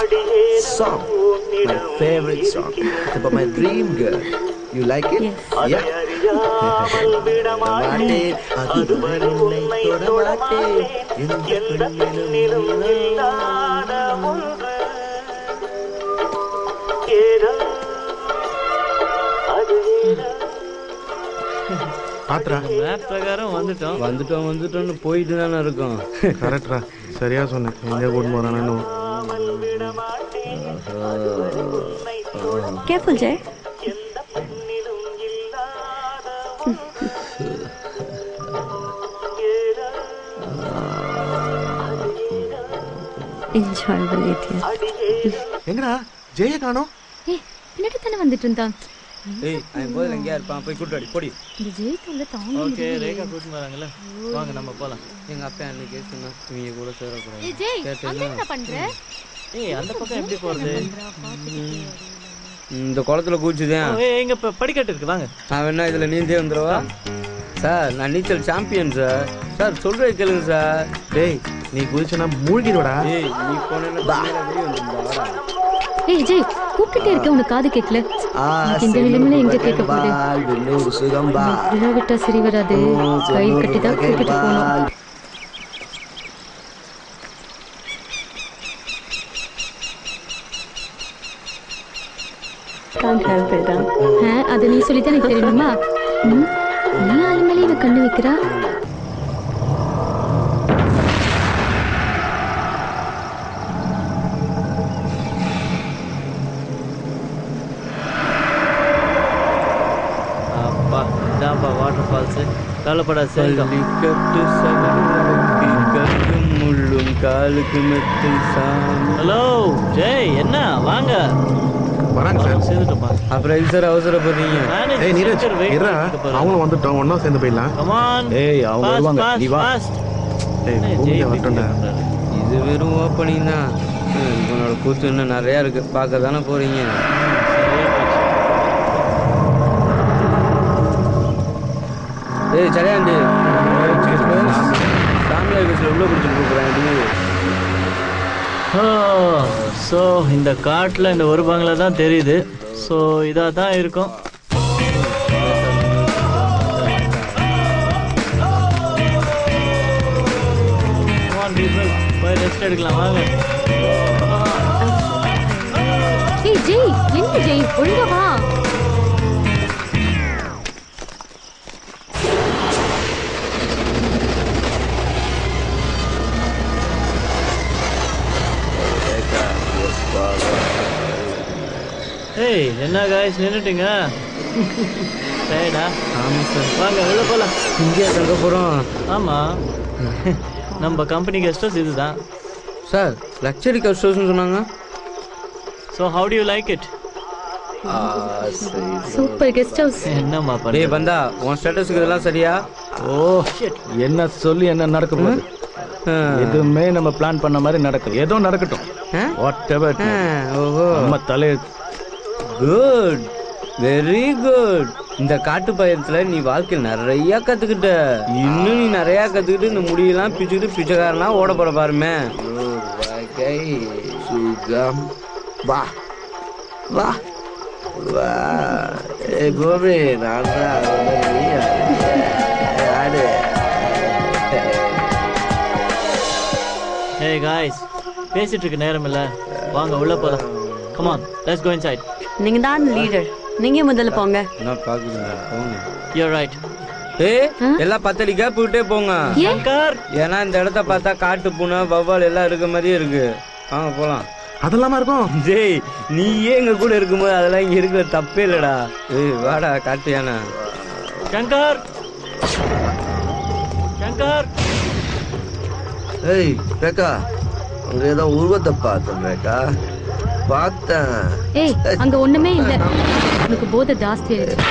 song, my favorite song. It's about my dream girl. You like it? Yes. Yeah. பாத்ரா map பிரகாரம் வந்துட்டோம்னு போயிட்டு தானே இருக்கோம். கரெக்டா சரியா சொன்னேன். எங்க கூட்டு போறானு. Careful, Jay. Enjoyable idiot. எங்கடா ஜெய காணோம்? ஏய், பின்னாடி தானே வந்துட்டு இருந்தான். ஏய், அவன் போதுல எங்கேயா இருப்பான், போய் கூட்டு வாடி போடி. இந்த ஜெய் தொல்லை தாங்க ஓகே முடியல. ரேகா கூட்டிட்டு வராங்கல்ல, வாங்க நம்ம போலாம். எங்க அப்பா அன்னைக்கு சொன்னா இவங்க கூட சேரக்கூடாது. ஏய் ஜெய், அங்க என்ன பண்ற? ஏய் அந்த பக்கம் எப்படி போறது? இந்த குளத்துல கூச்சுதேன். ஏய் இங்க படிக்கட்டு இருக்கு, வாங்க. நான் வேணா இதுல நீந்தே வந்துடுவா சார். நான் நீச்சல் சாம்பியன் சார். சார் சொல்றேன் கேளுங்க சார். டேய் நீ குதிச்சனா மூழ்கிடுடா. ஏய் நீ போனேன்னா தண்ணியில வெளிய வந்துடுடா. ஏய் ஜெய், கூப்பிட்டுட்டே இருக்க, உனக்கு காது கேட்கல. இந்த நிலைமையில எங்க கேட்க போகுது? சுகம்பா விழா விட்டா சரி வராது, கை கட்டி தான் கூட்டிட்டு போகணும். அது நீ சொல்லித்தான் எனக்கு தெரியணுமா? நீ ஆளு மேலே இவ கண்ணு வைக்கிறா. அப்பா இதான்ப்பா வாட்டர் ஃபால்ஸ். கவலைப்படாத சேர்க்கும். கட்டு சகட்டு முள்ளும் காலுக்கு மெத்தை சாமி. ஹலோ ஜெய், என்ன வாங்க வராங்க சார். சேர்ந்துட்டோம்ப்பா. அப்புறம் எது சார் அவசரப்படுறீங்க? ஏய் நீரஜ் இருடா, அவங்களும் வந்துட்டோம், ஒண்ணா சேர்ந்து போயிடலாம். கமான். ஏய் அவங்க வருவாங்க, நீ வா. ஏய் பூமியை வரட்டும்டா. இது வெறும் ஓப்பனிங் தான். உன்னோட கூத்து இன்னும் நிறையா இருக்கு, பார்க்க தானே போறீங்க. ஏய் சரியாண்டி, சாமியார் கேஸில் உள்ள பிடிச்சிட்டு போகிறேன். ஸோ இந்த காட்டில் இந்த ஒரு பங்களா தான் தெரியுது. ஸோ இதாக தான் இருக்கும். போய் ரெஸ்ட் எடுக்கலாம் வாங்க. ஏய் ஜெய், என்ன ஜெய், ஒழுங்கா வா. ஏய் என்ன காய்ஸ் நின்றுட்டீங்க? சரிடா. ஆமாம் சார். வாங்க வெளில போகலாம். இங்கேயா தங்க போகிறோம்? ஆமாம், நம்ம கம்பெனி கெஸ்ட் ஹவுஸ் இதுதான் சார். லக்ஸரி கெஸ்ட் ஹவுஸ்னு சொன்னாங்க. So how to you like it? Super guest house. என்னம்மா டேய் பண்ணி பந்தா, உன் ஸ்டேட்டஸுக்கு இதெல்லாம் சரியா? ஓ என்ன சொல்லி என்ன நடக்க போகுது? எதுவுமே நம்ம பிளான் பண்ண மாதிரி நடக்குது. ஏதோ நடக்கட்டும். What ever. ஓஹோ, நம்ம தலையெழுத்து. Good, very good. இந்த காட்டு பயணத்துல நீ வாழ்க்கையில் நிறைய கத்துக்கிட்ட. இன்னும் நீ நிறைய கத்துக்கிட்டு இந்த முடியெல்லாம் பிச்சுக்கிட்டு பிச்சைக்காரனா ஓட போற பாருமே. சுகம் வா வா வா. ஏய் கோபி நான் ஆடு. ஏய் காய்ஸ், பேசிட்டு இருக்க நேரம் இல்லை, வாங்க உள்ள போகலாம். Come on, let's go inside. நீங்க தான் லீடர், நீங்க முதல்ல போங்க. என்ன பாக்குறீங்க? போங்க. You are right. ஏய் எல்லாம் பத்தடி கேப் விட்டே போங்க. சங்கர், ஏன்னா இந்த இடத்த பார்த்தா காட்டு பூனை வவ்வால் எல்லாம் இருக்க மாதிரியே இருக்கு. வாங்க போலாம். அதெல்லாமா இருக்கும்? ஜெய் நீயே எங்க கூட இருக்கும்போது அதெல்லாம் இங்க இருக்கிற தப்பே இல்லடா. ஏய் வாடா காட்டு யானை. சங்கர், சங்கர். ஏய் ரேகா, அங்க ஏதோ உருவத்தை பார்த்தேன் ரேகா, பார்த்தேன். ஏய் அங்க ஒண்ணுமே இல்ல, உனக்கு போதை ஜாஸ்தி ஆயிடுச்சு.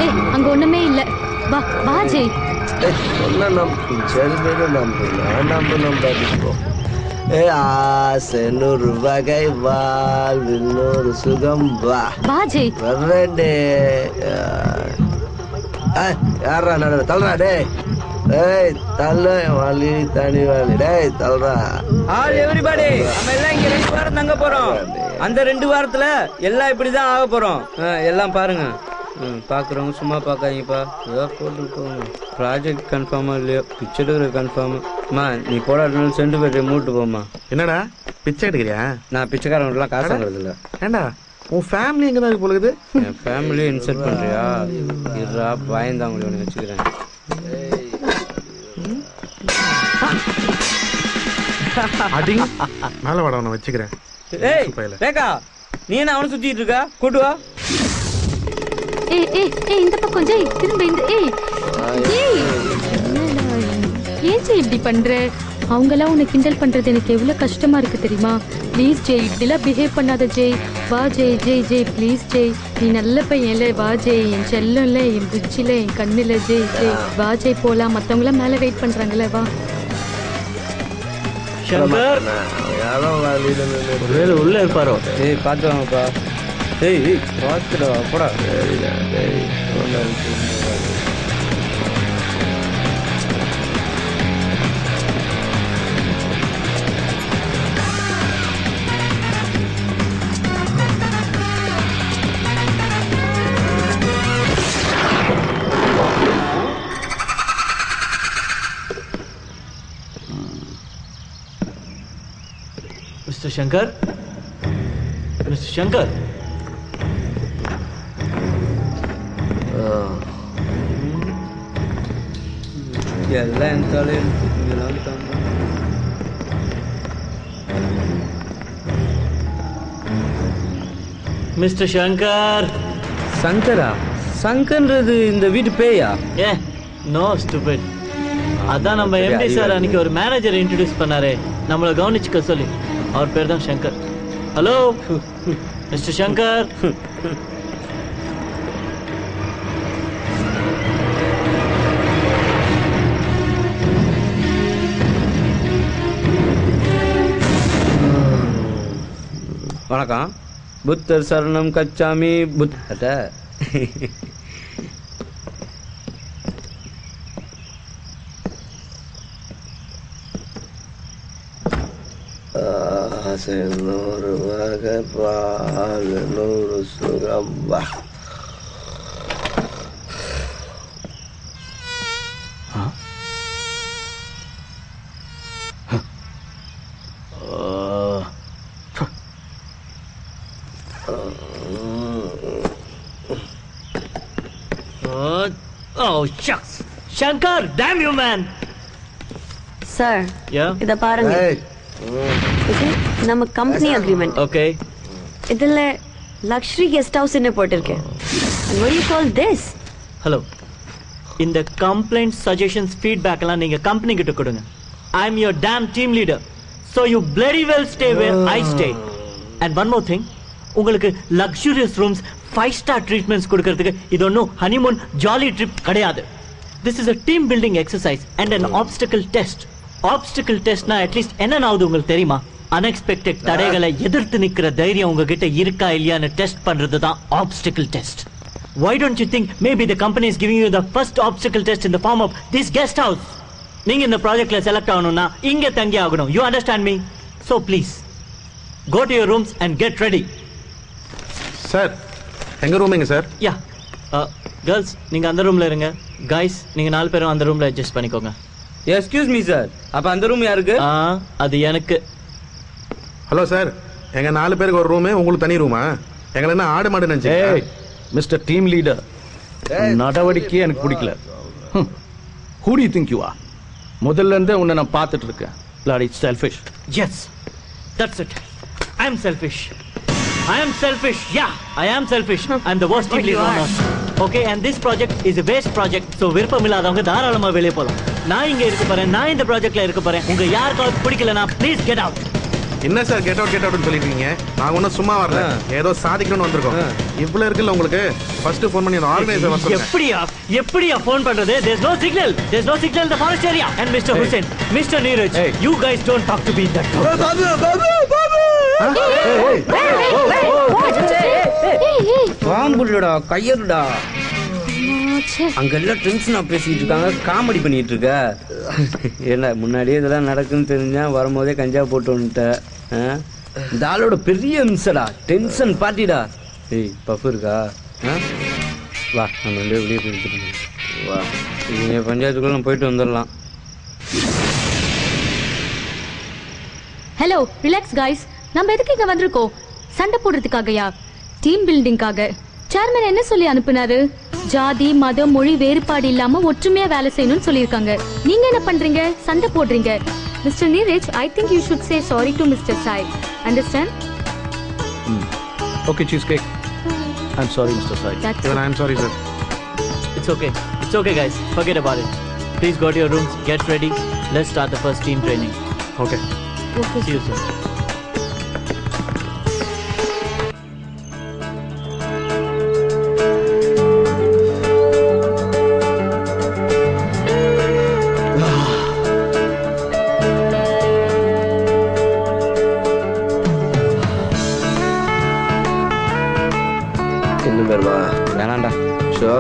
ஏய் அங்க ஒண்ணுமே இல்ல, வா வா ஜெய். சொன்ன நம்பு, சரி பேரு நம்பு, நான் நம்பாதிப்போம். ஏ ஆசை நூறு வகை வாழ்வு நூறு சுகம் வா. வா ஜெய். வர்றேன்டே. யாரா நடுற தள்ளுறா டே. டேய் தள்ள வாலி தனி வாலி டேய் தல்றா. ஆல் எவ்ரிபடி நம்ம எல்லாம் இங்க 2 வாரம் தங்க போறோம். அந்த 2 வாரத்துல எல்லாம் இப்படிதான் ஆக போறோம். எல்லாம் பாருங்க. பாக்குறவங்க சும்மா பாக்காதீங்கப்பா. ஏதோ போட்டு போங்க. ப்ராஜெக்ட் கன்ஃபார்மா இல்லையோ பிச்சை கன்ஃபார்ம். அம்மா நீ போட சென்ட் பேட்டை மூட்டு போமா. என்னடா பிச்சை எடுக்கிறியா? நான் பிச்சைக்காரங்களாம் காசு வாங்குறது இல்ல. ஏண்டா உன் ஃபேமிலி எங்க தான் போகுது? என் ஃபேமிலியை இன்சல்ட் பண்றியா? இருடா பயந்தாங்க உனக்கு வச்சுக்கிறேன். அடிங்க மேல வாடா உன்னை வச்சுக்கிறேன். ஏய் ரேகா நீ என்ன அவனை சுத்திட்டு இருக்கா? கூட்டு வா. ஏய் ஏய் ஏய் இந்த பக்கம் ஜெய் திரும்ப இந்த ஏய் ஜெய் என்னடா ஏன் ஜெய் இப்படி பண்ற? அவங்கெல்லாம் உன்னை கிண்டல் பண்றது எனக்கு எவ்வளவு கஷ்டமா இருக்கு தெரியுமா? ப்ளீஸ் ஜெய் இப்படிலாம் பிஹேவ் பண்ணாத ஜெய். வா ஜெய் ஜெய் ஜெய் ப்ளீஸ் ஜெய். நீ நல்ல பையன்ல வா ஜெய். என் செல்லம்ல என் புச்சில என் கண்ணுல ஜெய் ஜெய் வா ஜெய் போலாம். மத்தவங்களாம் மேல வெயிட் பண்றாங்கல்ல வா. சங்கர் யாரும் வாலியில ஒருவேளை உள்ள இருப்பாரோ? ஏய் பார்த்து வாங்கப்பா. ஏய் ஏய் பார்த்துடா போடா. Mister Shankar, mister Shankar. எல்லாம் என் தலையில் மிஸ்டர் சங்கர். சங்கரா? சங்கர்ன்றது இந்த வீட்டு பேயா? ஏ நோ ஸ்டூபிட். அதான் நம்ம எம்டி சார் அன்னைக்கு ஒரு மேனேஜர் இன்ட்ரோடியூஸ் பண்ணாரே நம்மளை கவனிச்சுக்க சொல்லி. அவர் பேர் தான் சங்கர். Hello mister Shankar. வணக்கம். புத்தர் சரணம் கச்சாமி. புத்த ஆசை 100 வகை பால் 100 சுகம். வா Oh shucks. Shankar, damn you man. Sir Yeah. இத பாருங்க. ஏய் இது நம்ம கம்பெனி அக்ரிமெண்ட். Okay. இதுல லக்ஸரி கெஸ்ட் ஹவுஸ் என்ன போட்டிருக்கு? And what do you call this? Hello. இந்த கம்ப்ளைண்ட் சஜஷன்ஸ் ஃபீட்பேக் எல்லாம் நீங்க கம்பெனி கிட்ட கொடுங்க. I am your damn team leader. So you bloody well stay where I stay. And one more thing. உங்களுக்கு luxurious rooms 5-star treatments கொடுக்கிறதுக்கு இது ஒன்றும் honeymoon jolly trip கிடையாது. This is a team building exercise and an obstacle test. Obstacle testனா at least என்னன்னாவது உங்களுக்கு தெரியுமா? Unexpected தடைகளை எதிர்த்து நிக்கிற தைரியம் உங்ககிட்ட இருக்கா இல்லையான்னு டெஸ்ட் பண்றது தான் obstacle test. Why don't you think maybe the company is giving you the first obstacle test in the form of this guest house? நீங்க இந்த ப்ராஜெக்ட்ல செலக்ட் ஆகணும்னா இங்க தங்கி ஆகணும். You understand me? So please go to your rooms and get ready. Sir எங்க ரூமிங்க sir? யா girls நீங்க அந்த ரூம்ல இருங்க. கைஸ் நீங்க 4 பேரும் அந்த ரூம்ல அட்ஜஸ்ட் பண்ணிக்கோங்க. Excuse me sir. அப்ப அந்த ரூம் யாருக்கு? அது எனக்கு. ஹலோ சார், எங்க 4 பேருக்கு ஒரு ரூமு, உங்களுக்கு தனி ரூமா? எங்களை என்ன ஆடு மாடு நினைச்சு? ஏய் மிஸ்டர் டீம் லீடர், நடவடிக்கையே எனக்கு பிடிக்கல. Who do you think you are? முதல்ல இருந்தே உன்னை நான் பார்த்துட்டு இருக்கேன். Bloody selfish. Yes, that's it. I am selfish. I am selfish. Yeah, I am selfish. I'm the worst team leader on earth. Okay, and this project is a waste project. So விருப்பம் இல்லாதவங்க தாராளமா வெளியே போலாம். நான் இங்க இருக்க போறேன், நான் இந்த ப்ராஜெக்ட்ல இருக்க போறேன். உங்க யாருக்காவது பிடிக்கலனா ப்ளீஸ் கெட் அவுட். என்ன சார் கெட் அவுட்னு சொல்லிருக்கீங்க? நாங்க ஒன்றும் சும்மா வரல, ஏதோ சாதிக்கணும்னு வந்திருக்கோம். இவ்வளவு இருக்குல்ல உங்களுக்கு, ஃபர்ஸ்ட் ஃபோன் பண்ணி ஆர்கனைசர் வர சொல்லுங்க. எப்படியா ஃபோன் பண்றது? There's no signal. There's no signal in the forest area. And Mr. Hussain, Mr. Neeraj, you guys don't talk to me that way. பாம்புடா கையருடா. அங்க எல்லாம் டென்ஷனா பேசிட்டு இருக்காங்க, காமெடி பண்ணிட்டு இருக்க. என்ன முன்னாடியே இதெல்லாம் நடக்குன்னு தெரிஞ்சா வரும்போதே கஞ்சா போட்டு வந்துட்ட. இந்த ஆளோட பெரிய மிஸ்ஸடா, டென்ஷன் பார்ட்டிடா. ஏய் பஃப் இருக்கா? வா நம்ம வெளியே போயிட்டு வா, நீங்கள் பஞ்சாயத்துக்குள்ள நம்ம போயிட்டு வந்துடலாம். Hello, relax guys. நம்ம எதுக்கு இங்க வந்திருக்கோம்? சண்டை போடுறதுக்காகயா? டீம் பில்டிங்காக. சேர்மன் என்ன சொல்லி அனுப்புனாரு? ஜாதி மதம் மொழி வேறுபாடு இல்லாம ஒற்றுமையா வேலை செய்யணும்னு சொல்லியிருக்காங்க. நீங்க என்ன பண்றீங்க? சண்டை போடுறீங்க. Mister Neeraj, I think you should say sorry to mister Sai. Understand? Okay, cheesecake. I'm sorry, Mr. Sai. Even I'm sorry, sir. It's okay. It's okay, guys. Forget about it. Please go to your rooms, get ready. Let's start the first team training. Okay. Okay. See you soon. இன்னும் பேருமா? வேணாண்டா. Show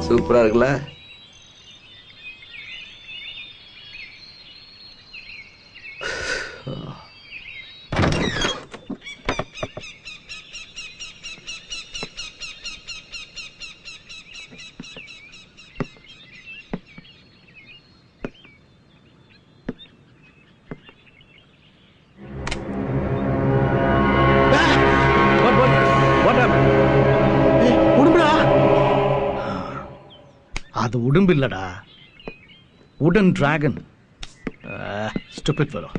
சூப்பரா இருக்குல்ல? அது உடும்பு இல்லடா, உடன் dragon. Stupid fellow.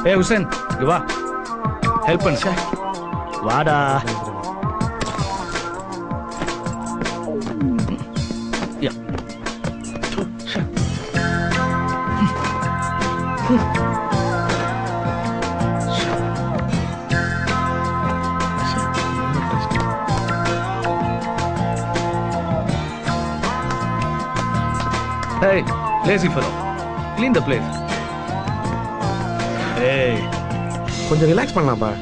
ஏய் ஹுசேன், இங்க வா, ஹெல்ப் பண்ணு. வாடா. Hey, lazy fellow, clean the place. Hey, கொஞ்சம் ரிலாக்ஸ் பண்ணலாம்ப்பா.